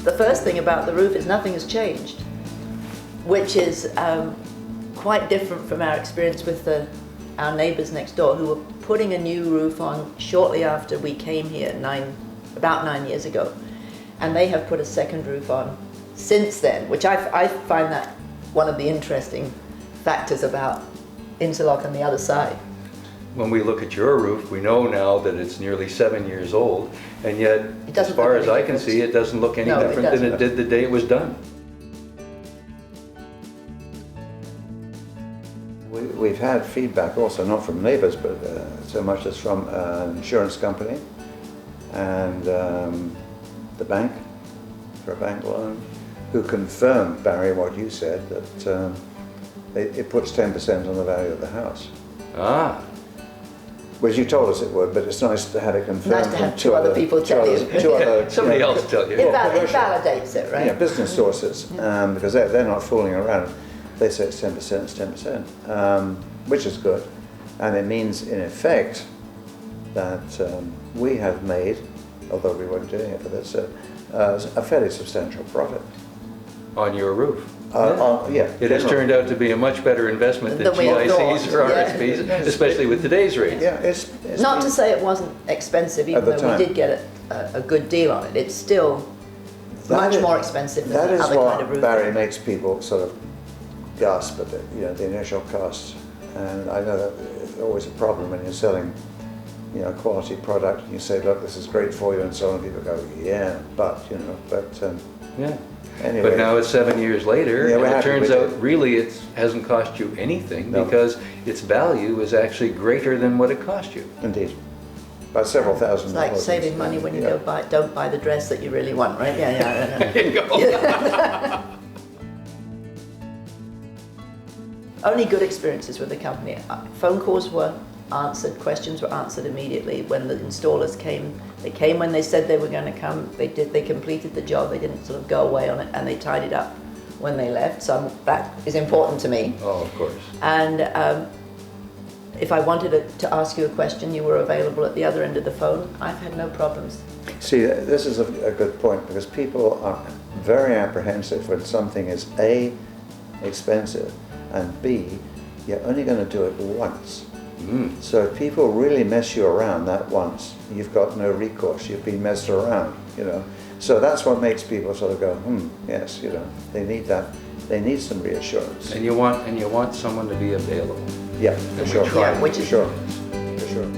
The first thing about the roof is nothing has changed, which is quite different from our experience with our neighbours next door, who were putting a new roof on shortly after we came here about 9 years ago. And they have put a second roof on since then, which I find that one of the interesting factors about Interlock on the other side. When we look at your roof, we know now that it's nearly 7 years old, and yet, as far as I can see, it doesn't look any different than it did the day it was done. We've had feedback also, not from neighbours, but so much as from an insurance company and the bank, for a bank loan, who confirmed, Barry, what you said, that it puts 10% on the value of the house. Ah. Which you told us it would, but it's nice to have it confirmed. Nice to have two other people tell you. Somebody else tell you. It validates it, right? Yeah, business sources, because they're not fooling around. They say it's 10%, it's 10%, which is good. And it means, in effect, that we have made, although we weren't doing it for this, a fairly substantial profit. On your roof. Yeah. It has turned out to be a much better investment than GICs or RSPs, especially with today's rates. Yeah, it's not to say it wasn't expensive, even though we did get a good deal on it. It's still much more expensive than other kind of roofing. That is what, Barry, makes people sort of gasp at the initial costs. And I know that it's always a problem when you're selling quality product, and you say, look, this is great for you, and so on, people go, yeah, yeah. Anyway. But now it's 7 years later, and it turns out really it hasn't cost you anything because its value is actually greater than what it cost you. Indeed. By several thousand dollars. It's like saving money when you don't buy the dress that you really want, right? Yeah. There you go. Only good experiences with the company. Phone calls were answered, questions were answered immediately. When the installers came, they came when they said they were going to come. They completed the job. They didn't sort of go away on it, and they tidied up when they left. So that is important to me. Oh, of course. And if I wanted to ask you a question, you were available at the other end of the phone. I've had no problems. See, this is a good point, because people are very apprehensive when something is A, expensive, and B, you're only going to do it once. So if people really mess you around that once, you've got no recourse. You've been messed around, So that's what makes people sort of go, yes, they need that. They need some reassurance. And you want someone to be available. Yeah, for sure. Yeah, which is for sure.